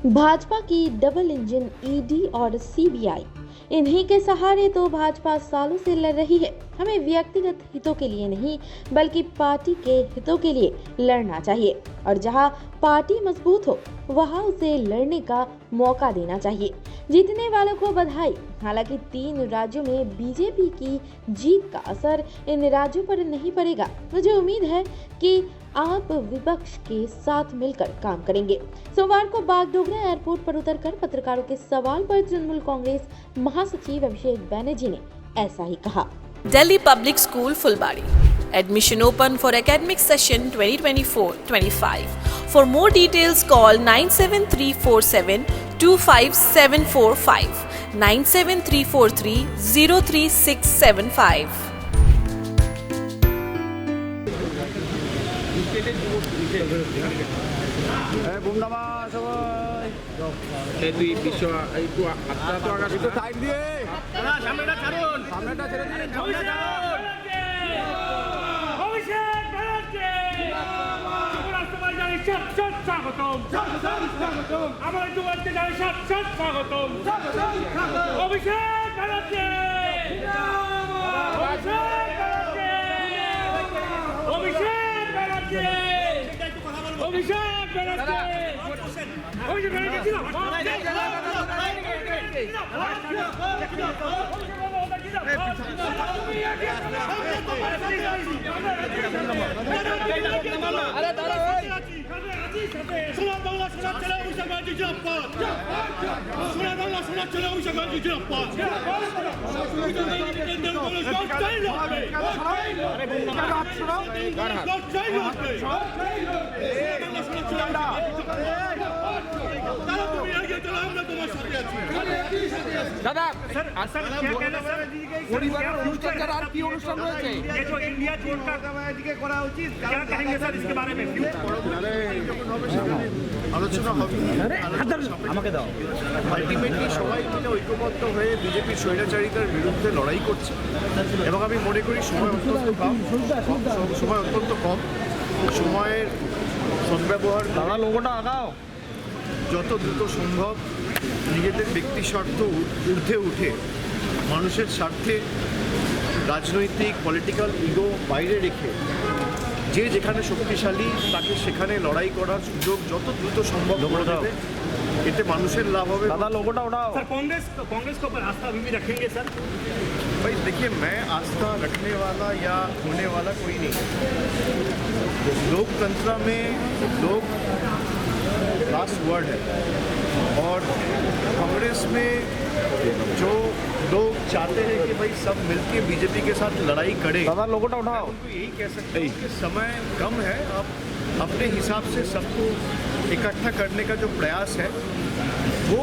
भाजपा की double engine ED और CBI, इन्हीं के सहारे तो भाजपा सालों से लड़ रही है। हमें व्यक्तिगत हितों के लिए नहीं बल्कि पार्टी के हितों के लिए लड़ना चाहिए और जहां पार्टी मजबूत हो वहां उसे लड़ने का मौका देना चाहिए। जीतने वालों को बधाई। हालांकि 3 राज्यों में बीजेपी की जीत का असर इन राज्यों पर नहीं पड़ेगा। मुझे उम्मीद है कि आप विपक्ष के साथ मिलकर काम करेंगे। सोमवार को बागडोगरा एयरपोर्ट पर उतरकर पत्रकारों के सवाल पर तृणमूल कांग्रेस महासचिव अभिषेक बैनर्जी ने ऐसा ही कहा। Delhi Public School Fulbari. Admission open for academic session 2024-25. For more details call 97347-25745 97343-03675. তুই বিশ্ব একটু আপনারা তো আকাশ একটু সাইড দিয়ে সামনেটা ছাড়ুন ছেড়ে দিন অভিষেক ব্যানার্জি উপরাষ্ট্রপতি জানি সব স্বাগতম আমার যুবকদের জানি সব স্বাগতম অভিষেক ব্যানার্জি অভিষেক ব্যানার্জি অভিষেক ব্যানার্জি দাদা স্যার क्या कहना सर পরিবারের অনুষ্ঠান ছাড়া আর কি অনুষ্ঠান রয়েছে ये जो इंडिया जोड़ का দিকে করা উচিত क्या कहेंगे सर इसके बारे में আলোচনা হবে আমাকে দাও আলটিমেটলি সবাই মিলে ঐক্যবদ্ধ হয়ে বিজেপির স্বৈরাচারিতার বিরুদ্ধে লড়াই করছে এবং আমি মনে করি সময় অত্যন্ত কম সময়ের সদ্ব্যবহার দাদা লোগোটা আগাও যত দ্রুত সম্ভব নিজেদের ব্যক্তি স্বার্থ ঊর্ধ্বে উঠে মানুষের স্বার্থে রাজনৈতিক পলিটিক্যাল ইগো বাইরে রেখে যে যেখানে শক্তিশালী তাকে সেখানে লড়াই করার সুযোগ যত দ্রুত সম্ভব করে দেবে এতে মানুষের লাভ হবে। দাদা লোগোটা উঠাও सर कांग्रेस के ऊपर आस्था अभी भी रखेंगे सर भाई देखिए मैं आस्था रखने वाला या होने वाला कोई नहीं। लोकतंत्र में लोग लास्ट वर्ड है और कांग्रेस में जो लोग चाहते हैं कि भाई सब मिलके बीजेपी के साथ लड़ाई करें दादा लोगोटा उठाओ उनको यही कह सकते हैं कि समय कम है। आप अपने हिसाब से सबको इकट्ठा करने का जो प्रयास है वो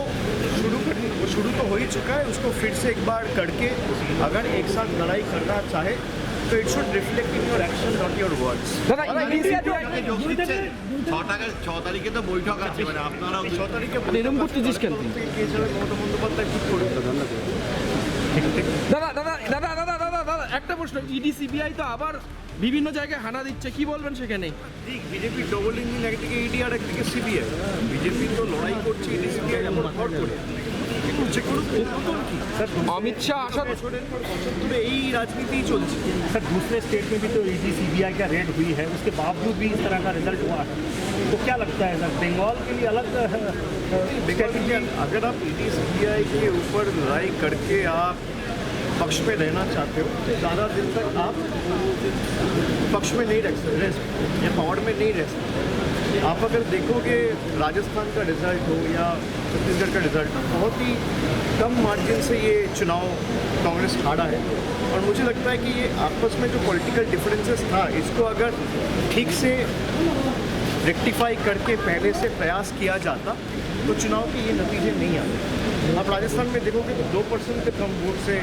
शुरू तो हो ही चुका है। उसको फिर से एक बार करके अगर एक साथ लड़ाई करना चाहे तो it should reflect in your action not your words. দাদা ছ তারিখে তো বৈঠক আছে মানে আপনারা 6 তারিখে এরকম করতেছিস কেন কে হিসেবে মমতা বন্দ্যোপাধ্যায় ঠিক করে দাদা দাদা দাদা দাদা দাদা দাদা একটা প্রশ্ন ইডি সিবিআই তো আবার বিভিন্ন জায়গায় হানা দিচ্ছে কি বলবেন সেখানে বিজেপি ডবল ইঞ্জিন একদিকে ইডি আর একদিকে সিবিআই বিজেপি তো লড়াই করছে ইডি সিবিআই এমন ভর করে যে কোনো পরিবর্তন কি স্যার অমিত শাহ আসার বছরের পর বছর ধরে এই রাজনীতিই চলছে। सर दूसरे स्टेट में भी तो ईडी सीबीआई का रेड हुई है उसके बावजूद भी इस तरह का रिजल्ट हुआ है तो क्या लगता है सर बंगाल के लिए अलग स्ट्रैटेजी अगर आप ईडी सीबीआई के ऊपर लड़ाई करके आप पक्ष में रहना चाहते हो तो ज़्यादा दिन तक आप पक्ष में नहीं रह सकते या पावर में नहीं रह सकते। आप अगर देखोगे राजस्थान का रिजल्ट हो या छत्तीसगढ़ का रिजल्ट बहुत ही कम मार्जिन से ये चुनाव कांग्रेस हारा है और मुझे लगता है कि ये आपस में जो पॉलिटिकल डिफरेंसेस था इसको अगर ठीक से रेक्टिफाई करके पहले से प्रयास किया जाता तो चुनाव के ये नतीजे नहीं आते। आप राजस्थान में देखोगे तो 2% से कम वोट से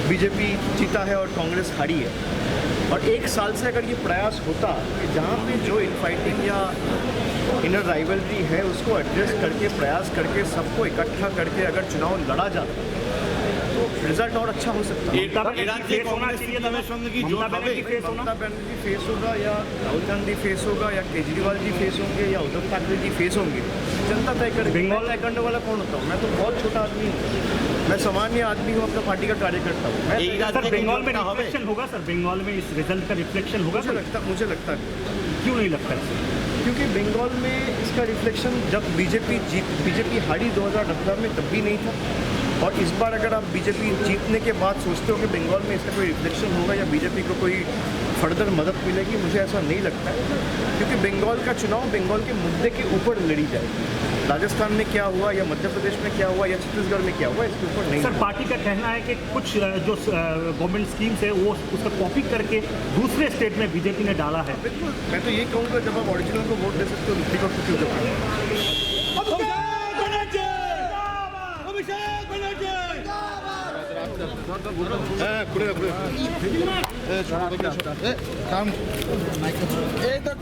बीजेपी जीता है और कांग्रेस हारी है और 1 साल से अगर ये प्रयास होता कि जहाँ पे जो इनफाइटिंग या इनर राइवलरी है उसको एड्रेस करके प्रयास करके सबको इकट्ठा करके अगर चुनाव लड़ा जाता तो रिजल्ट और अच्छा हो सकता है। ममता बनर्जी फेस होना चाहिए था, ममता बनर्जी फेस होना। ममता बनर्जी फेस होगा या राहुल गांधी फेस होगा या केजरीवाल जी फेस होंगे या उद्धव ठाकरे जी फेस होंगे, जनता तय करेगी। बंगाल तय करने वाला कौन होता हूँ? मैं तो बहुत छोटा आदमी हूँ, मैं सामान्य आदमी हूँ, अपना पार्टी का कार्यकर्ता हूँ। मैं सर बंगाल में रिफ्लेक्शन होगा, सर बंगाल में इस रिजल्ट का रिफ्लेक्शन होगा? मुझे लगता है क्यों नहीं लगता है? क्योंकि बंगाल में इसका रिफ्लेक्शन जब बीजेपी हारी 2018 में तब भी नहीं था, और इस बार अगर आप बीजेपी जीतने के बाद सोचते हो कि बंगाल में इसका कोई रिफ्लेक्शन होगा या बीजेपी को कोई फर्दर मदद मिलेगी, मुझे ऐसा नहीं लगता है। क्योंकि बंगाल का चुनाव बंगाल के मुद्दे के ऊपर लड़ी जाएगी। राजस्थान में क्या हुआ या मध्य प्रदेश में क्या हुआ या छत्तीसगढ़ में क्या हुआ, इसके ऊपर नहीं। सर पार्टी का कहना है कि कुछ जो गवर्नमेंट स्कीम्स है वो उसका कॉपी करके दूसरे स्टेट में बीजेपी ने डाला है। बिल्कुल, मैं तो ये कहूँगा जब आप ओरिजिनल को वोट दे सकते हो, दूसरी को क्यों दो? 네, 그래요.